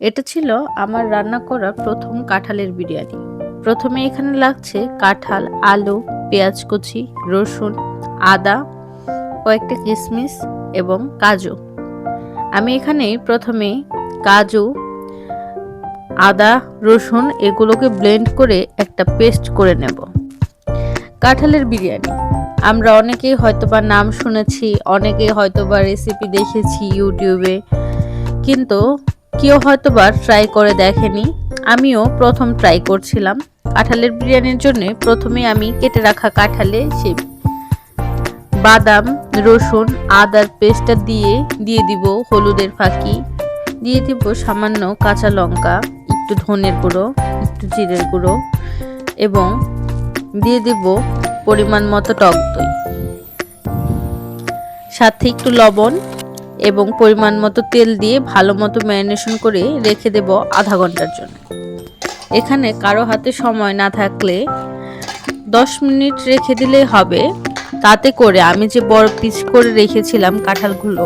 এটা ছিল আমার রান্না করা প্রথম কাঁঠালের বিরিয়ানি। প্রথমে এখানে লাগছে কাঁঠাল, আলু, পেঁয়াজ কুচি, রসুন, আদা, কয়েকটা কিশমিশ এবং কাজু। আমি এখানে প্রথমে কাজু, আদা, রসুন এগুলোকে ব্লেন্ড করে একটা পেস্ট করে নেব। কাঁঠালের বিরিয়ানি আমরা অনেকেই হয়তোবা নাম শুনেছি, অনেকেই হয়তোবা রেসিপি দেখেছি ইউটিউবে, কিন্তু কেউ হয়তোবা ট্রাই করে দেখেনি। আমিও প্রথম ট্রাই করছিলাম। কাঁঠালের বিরিয়ানির জন্য প্রথমে আমি কেটে রাখা কাঁঠালে সেই বাদাম, রসুন, আদার পেস্টটা দিয়ে দিব হলুদের ফাঁকি, দিয়ে দিব সামান্য কাঁচা লঙ্কা, একটু ধনের গুঁড়ো, একটু জিরের গুঁড়ো এবং দিয়ে দিব পরিমাণ মতো টক দই, সাথে একটু লবণ এবং পরিমাণ মতো তেল দিয়ে ভালো মতো ম্যারিনেশন করে রেখে দেব আধা ঘন্টার জন্য। এখানে কারো হাতে সময় না থাকলে 10 মিনিট রেখে দিলেই হবে। তাতে করে আমি যে বড় পিস করে রেখেছিলাম কাঁঠালগুলো,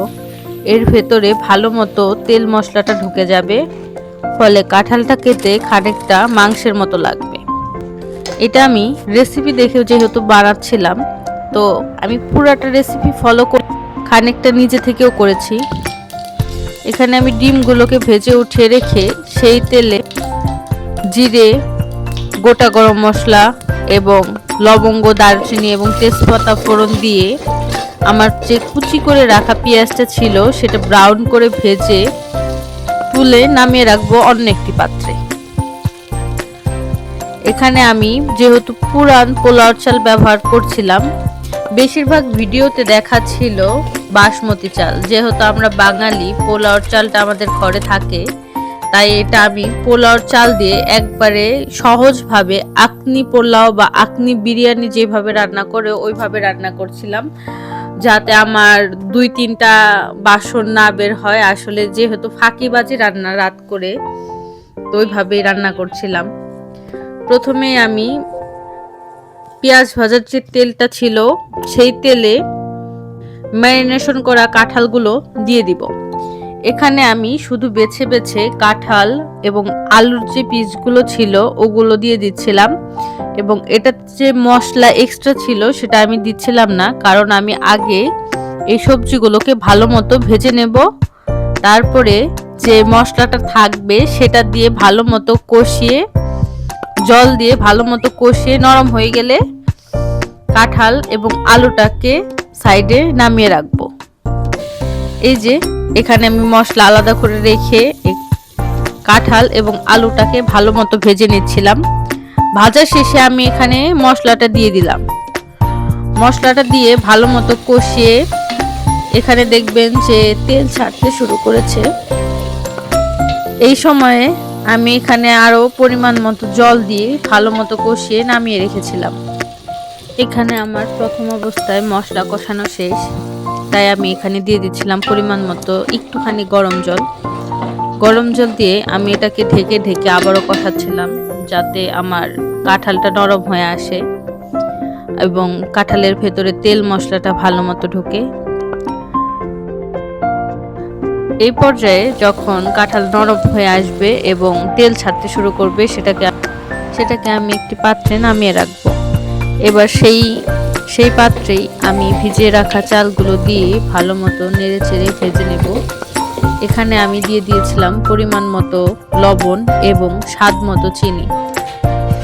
এর ভেতরে ভালো মতো তেল মশলাটা ঢুকে যাবে, ফলে কাঁঠালটা খেতে খানিকটা মাংসের মতো লাগবে। এটা আমি রেসিপি দেখেও যেহেতু বানাচ্ছিলাম, তো আমি পুরাটা রেসিপি ফলো করে খানিকটা নিজে থেকেও করেছি। এখানে আমি ডিমগুলোকে ভেজে উঠিয়ে রেখে সেই তেলে জিরে, গোটা গরম মশলা এবং লবঙ্গ, দারচিনি এবং তেজপাতা ফোড়ন দিয়ে আমার যে কুচি করে রাখা পেঁয়াজটা ছিল সেটা ব্রাউন করে ভেজে তুলে নামিয়ে রাখবো অন্য একটি পাত্রে। এখানে আমি যেহেতু পুরান পোলাও চাল ব্যবহার করছিলাম, বেশিরভাগ ভিডিওতে দেখাচ্ছিল বাসমতি চাল। যেহেতু আমরা বাঙালি, পোলাও চালটা আমাদের ঘরে থাকে, তাই এটা আমি পোলাও চাল দিয়ে একবারে সহজভাবে আখনি পোলাও বা আখনি বিরিয়ানি যেভাবে রান্না করে ওইভাবে রান্না করছিলাম, যাতে আমার 2-3টা বাসন না বের হয়। আসলে যেহেতু ফাঁকিবাজি রান্না রাত করে, তো ওইভাবেই রান্না করছিলাম। প্রথমে আমি পেঁয়াজ ভাজার যে তেলটা ছিল সেই তেলে ম্যারিনেশন করা কাঁঠালগুলো দিয়ে দিব। এখানে আমি শুধু বেছে বেছে কাঁঠাল এবং আলুর যে পিসগুলো ছিল ওগুলো দিয়ে দিচ্ছিলাম, এবং এটা যে মশলা এক্সট্রা ছিল সেটা আমি দিচ্ছিলাম না, কারণ আমি আগে এই সবজিগুলোকে ভালো মতো ভেজে নেব। তারপরে যে মশলাটা থাকবে সেটা দিয়ে ভালো মতো কষিয়ে, জল দিয়ে ভালো মতো কষিয়ে নরম হয়ে গেলে কাঁঠাল এবং আলুটাকে সাইডে নামিয়ে রাখবো। এই যে এখানে আমি মশলা আলাদা করে রেখে কাঁঠাল এবং আলুটাকে ভালো মতো ভেজে নিচ্ছিলাম। ভাজা শেষে আমি এখানে মশলাটা দিয়ে দিলাম। মশলাটা দিয়ে ভালো মতো কষিয়ে এখানে দেখবেন যে তেল ছাড়তে শুরু করেছে। এই সময়ে আমি এখানে আরো পরিমাণ মতো জল দিয়ে ভালো মতো কষিয়ে নামিয়ে রেখেছিলাম। এখানে আমার প্রথম অবস্থায় মশলা কষানো শেষ, তাই আমি এখানে দিয়ে দিচ্ছিলাম পরিমাণ মতো একটুখানি গরম জল। গরম জল দিয়ে আমি এটাকে ঢেকে ঢেকে আবারও কষাচ্ছিলাম, যাতে আমার কাঁঠালটা নরম হয়ে আসে এবং কাঁঠালের ভেতরে তেল মশলাটা ভালো মতো ঢোকে। এই পর্যায়ে যখন কাঁঠাল নরম হয়ে আসবে এবং তেল ছাড়তে শুরু করবে, সেটাকে আমি একটি পাত্রে নামিয়ে রাখবো। এবার সেই পাত্রেই আমি ভিজিয়ে রাখা চালগুলো দিয়ে ভালো মতো নেড়ে চেড়ে ভেজে নেব। এখানে আমি দিয়ে দিয়েছিলাম পরিমাণ মতো লবণ এবং স্বাদ মতো চিনি।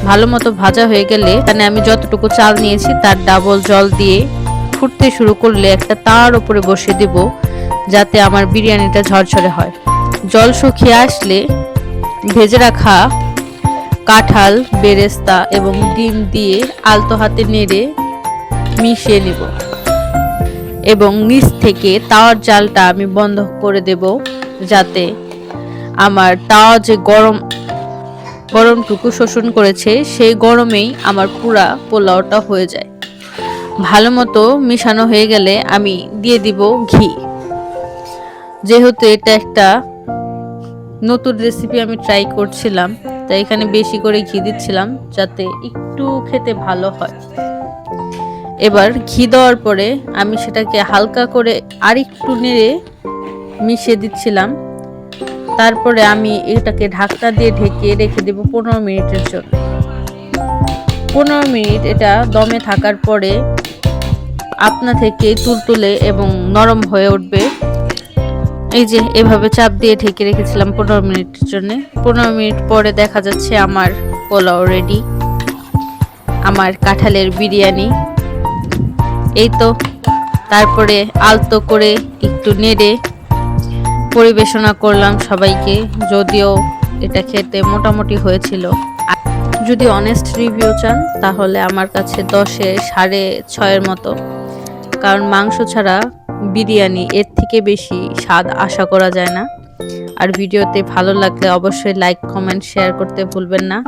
ভালো মতো ভাজা হয়ে গেলে এখানে আমি যতটুকু চাল নিয়েছি তার ডাবল জল দিয়ে ফুটতে শুরু করলে একটা তার উপরে বসিয়ে দেব, যাতে আমার বিরিয়ানিটা ঝরঝরে হয়। জল শুকিয়ে আসলে ভেজে রাখা কাঁঠাল, বেরেস্তা এবং ডিম দিয়ে আলতো হাতে নেড়ে মিশিয়ে নেব এবং নিচ থেকে তাওয়ার জালটা আমি বন্ধ করে দেব, যাতে আমার তাওয়া যে গরমটুকু শোষণ করেছে সেই গরমেই আমার পুরা পোলাওটা হয়ে যায়। ভালো মতো মিশানো হয়ে গেলে আমি দিয়ে দিব ঘি। যেহেতু এটা একটা নতুন রেসিপি আমি ট্রাই করছিলাম, তাই এখানে বেশি করে ঘি দিচ্ছিলাম, যাতে একটু খেতে ভালো হয়। এবার ঘি দেওয়ার পরে আমি সেটাকে হালকা করে আরেকটু নেড়ে মিশিয়ে দিচ্ছিলাম। তারপরে আমি এটাকে ঢাকনা দিয়ে ঢেকে রেখে দেব 15 মিনিটের জন্য। 15 মিনিট এটা দমে থাকার পরে আপনা থেকে তুলতুলে এবং নরম হয়ে উঠবে। এই যে এভাবে চাপ দিয়ে ঢেকে রেখেছিলাম 15 মিনিটের জন্য। 15 মিনিট পরে দেখা যাচ্ছে আমার পোলাও রেডি, আমার কাঁঠালের বিরিয়ানি। এই তো, তারপরে আলতো করে একটু নেড়ে পরিবেশনা করলাম সবাইকে। যদিও এটা খেতে মোটামুটি হয়েছিল। যদি অনেস্ট রিভিউ চান তাহলে আমার কাছে 10-এ 6.5 মতো, কারণ মাংস ছাড়া বিরিয়ানি এর থেকে বেশি স্বাদ আশা করা যায় না। আর ভিডিওতে ভালো লাগলে অবশ্যই লাইক, কমেন্ট, শেয়ার করতে ভুলবেন না।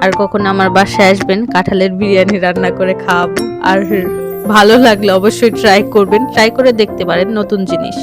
আর কখন আমার বাসায় আসবেন, কাঁঠালের বিরিয়ানি রান্না করে খাওয়াবো। আর ভালো লাগলে অবশ্যই ট্রাই করবেন, ট্রাই করে দেখতে পারেন নতুন জিনিস।